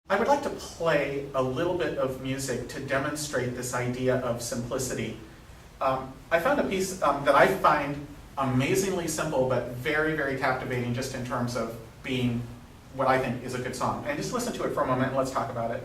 I would like to play a little bit of music to demonstrate this idea of simplicity. I found a piece that I find amazingly simple but very, very captivating just in terms of being what I think is a good song. And just listen to it for a moment and let's talk about it.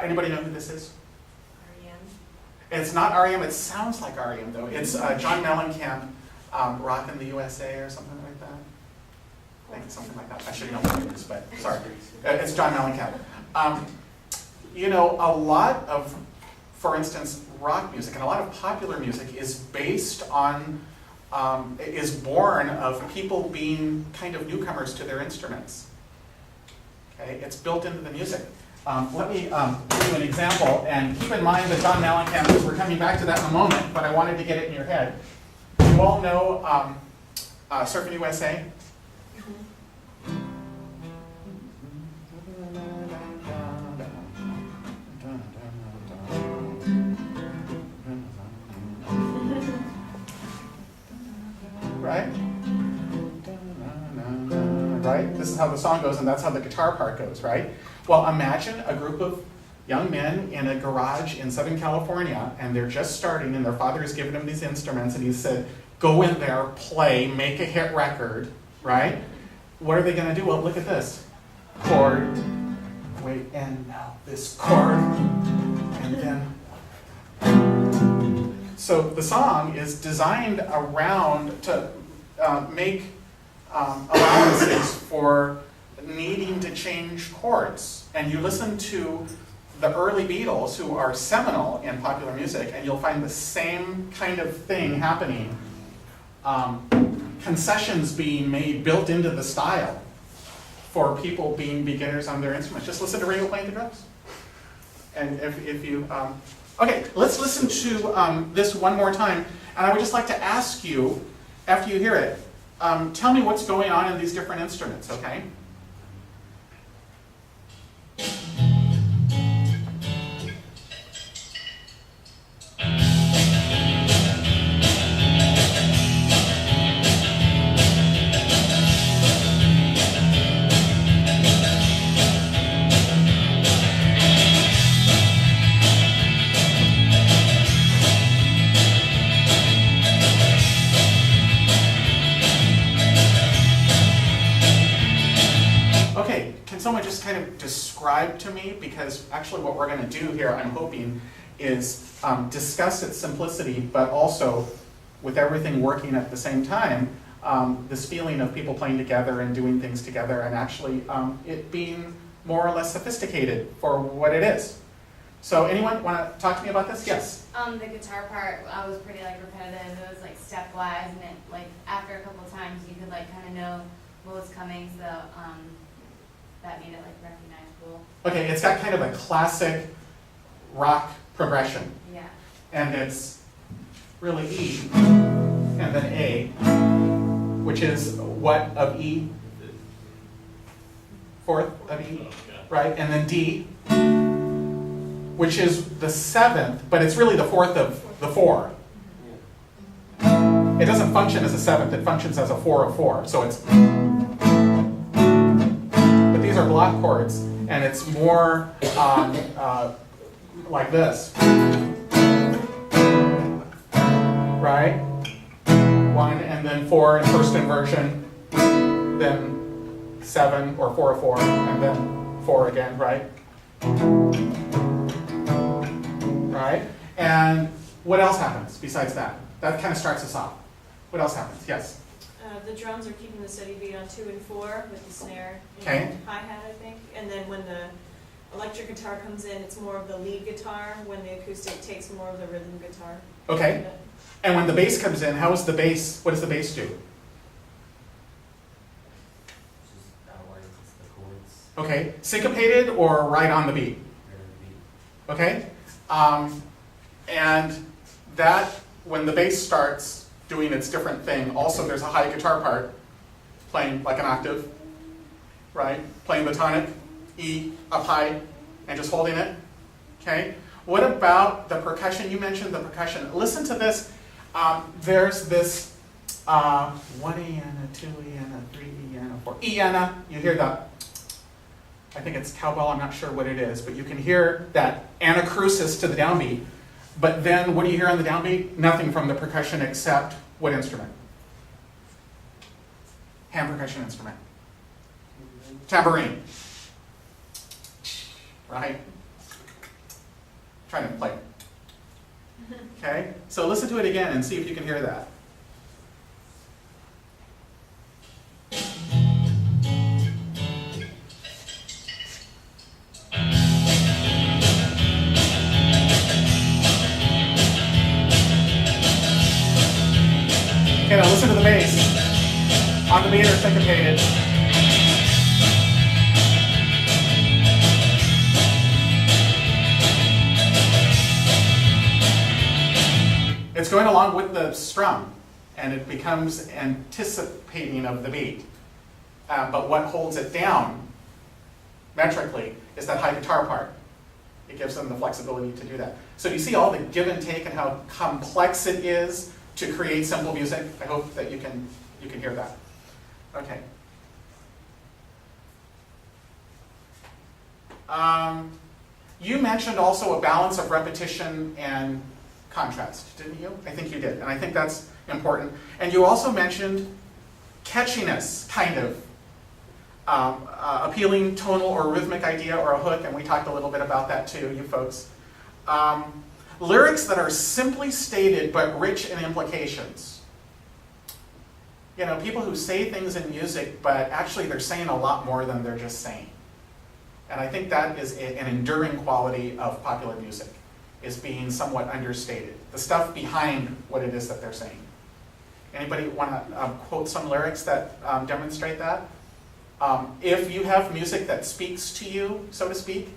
Anybody know who this is? R.E.M. It's not R.E.M. It sounds like R.E.M. though. It's John Mellencamp, Rockin' the USA or something like that. I think it's something like that. I should know what it is, but sorry. It's John Mellencamp. You know, a lot of, for instance, rock music and a lot of popular music is based on, is born of people being kind of newcomers to their instruments. Okay, it's built into the music. Let me give you an example, and keep in mind that John Mellencamp, because we're coming back to that in a moment, but I wanted to get it in your head. You all know Surfing USA? Right? Right? This is how the song goes, and that's how the guitar part goes, right? Well, imagine a group of young men in a garage in Southern California, and they're just starting, and their father has given them these instruments, and he said, go in there, play, make a hit record, right? What are they going to do? Well, look at this. Chord, wait, and now this chord, and then... So the song is designed around to make allowances for needing to change chords. And you listen to the early Beatles, who are seminal in popular music, and you'll find the same kind of thing happening. Concessions being made, built into the style for people being beginners on their instruments. Just listen to Ringo playing the drums. And if you... okay, let's listen to this one more time. And I would just like to ask you, after you hear it, tell me what's going on in these different instruments, okay? Someone just kind of describe to me, because actually what we're going to do here, I'm hoping, is discuss its simplicity, but also with everything working at the same time, this feeling of people playing together and doing things together, and actually it being more or less sophisticated for what it is. So anyone want to talk to me about this? Yes? The guitar part was pretty repetitive. It was stepwise, and it after a couple of times you could kind of know what was coming, so that made it recognizable. Okay, it's got kind of a classic rock progression. Yeah. And it's really E, and then A, which is what of E? Fourth of E, right? And then D, which is the seventh, but it's really the fourth of the four. It doesn't function as a seventh, it functions as a 4 of 4. So it's... These are block chords, and it's more like this, right? 1 and then 4 in first inversion, then 7 or 4 of 4, and then 4 again, right? Right? And what else happens besides that? That kind of starts us off. What else happens? Yes? The drums are keeping the steady beat on 2 and 4 with the snare and hi-hat, I think. And then when the electric guitar comes in, it's more of the lead guitar. When the acoustic takes more of the rhythm guitar. Okay. And when the bass comes in, how is the bass? What does the bass do? Okay, syncopated or right on the beat? Okay? And that, when the bass starts doing its different thing, also there's a high guitar part playing like an octave, right? Playing the tonic, E, up high, and just holding it. Okay? What about the percussion? You mentioned the percussion. Listen to this. There's this 1 Eana, 2 Eana, 3 Eana, 4 Eana. You hear that? I think it's cowbell, I'm not sure what it is, but you can hear that anacrusis to the downbeat. But then what do you hear on the downbeat? Nothing from the percussion except what instrument? Hand percussion instrument. Tambourine. Right? Trying to play. Okay? So listen to it again and see if you can hear that. Okay, now listen to the bass. On the beat or syncopated. It's going along with the strum, and it becomes anticipating of the beat. But what holds it down, metrically, is that high guitar part. It gives them the flexibility to do that. So you see all the give and take and how complex it is to create simple music. I hope that you can hear that. Okay. You mentioned also a balance of repetition and contrast, didn't you? I think you did, and I think that's important. And you also mentioned catchiness, kind of. Appealing tonal or rhythmic idea or a hook, and we talked a little bit about that too, you folks. Lyrics that are simply stated but rich in implications. You know, people who say things in music, but actually they're saying a lot more than they're just saying. And I think that is an enduring quality of popular music, is being somewhat understated. The stuff behind what it is that they're saying. Anybody want to quote some lyrics that demonstrate that? If you have music that speaks to you, so to speak,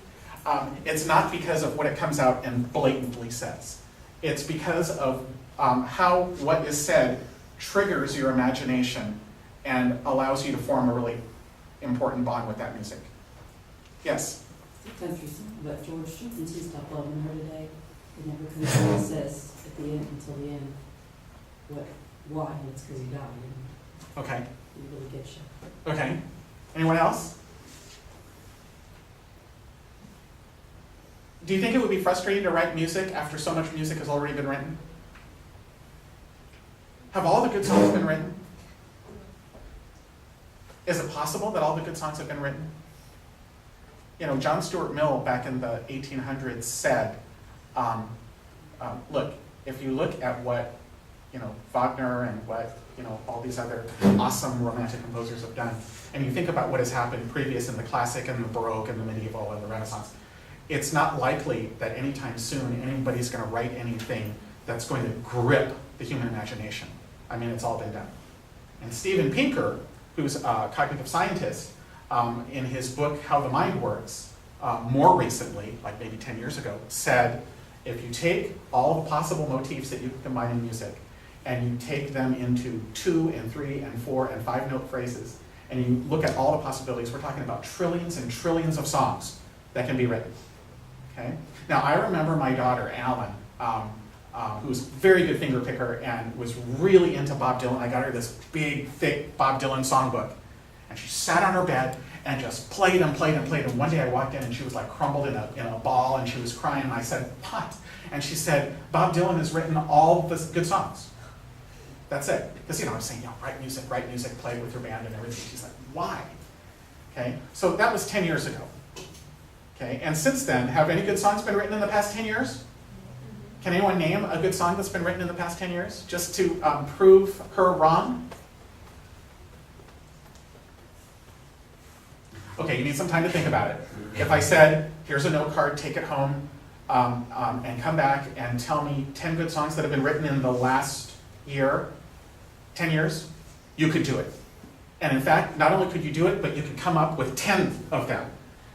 it's not because of what it comes out and blatantly says. It's because of how what is said triggers your imagination and allows you to form a really important bond with that music. Yes? It's a country song about George Stephen's "He Stopped Loving Her Today." It never comes out and says at the end, until the end, why, and it's because he died. And Okay. it really gets you. Okay. Anyone else? Do you think it would be frustrating to write music after so much music has already been written? Have all the good songs been written? Is it possible that all the good songs have been written? You know, John Stuart Mill back in the 1800s said, look, if you look at what, Wagner and what, all these other awesome romantic composers have done, and you think about what has happened previous in the classic and the Baroque and the medieval and the Renaissance, it's not likely that anytime soon anybody's going to write anything that's going to grip the human imagination. I mean, it's all been done. And Steven Pinker, who's a cognitive scientist, in his book, How the Mind Works, more recently, like maybe 10 years ago, said, if you take all the possible motifs that you can combine in music, and you take them into 2 and 3 and 4 and 5 note phrases, and you look at all the possibilities, we're talking about trillions and trillions of songs that can be written. Okay? Now, I remember my daughter, Alan, who's a very good finger picker and was really into Bob Dylan. I got her this big, thick Bob Dylan songbook. And she sat on her bed and just played and played and played. And one day I walked in and she was like crumbled in a ball and she was crying. And I said, what? And she said, Bob Dylan has written all the good songs. That's it. Because, I was saying, write music, play with your band and everything. She's like, why? Okay, so that was 10 years ago. Okay, and since then, have any good songs been written in the past 10 years? Can anyone name a good song that's been written in the past 10 years? Just to prove her wrong? Okay, you need some time to think about it. If I said, here's a note card, take it home, and come back and tell me 10 good songs that have been written in the last year, 10 years, you could do it. And in fact, not only could you do it, but you could come up with 10 of them.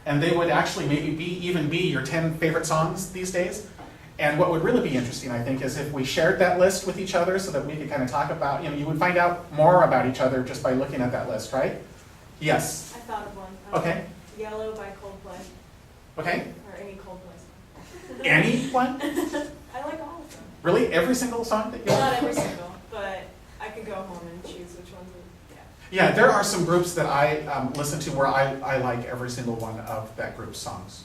And they would actually maybe even be your 10 favorite songs these days. And what would really be interesting, I think, is if we shared that list with each other so that we could kind of talk about, you would find out more about each other just by looking at that list, right? Yes. I thought of one. Okay. Yellow by Coldplay, Okay. or any Coldplay song. Any one? I like all of them. Really? Every single song that you Not every single, but I could go home and choose which ones would, Yeah, there are some groups that I listen to where I like every single one of that group's songs.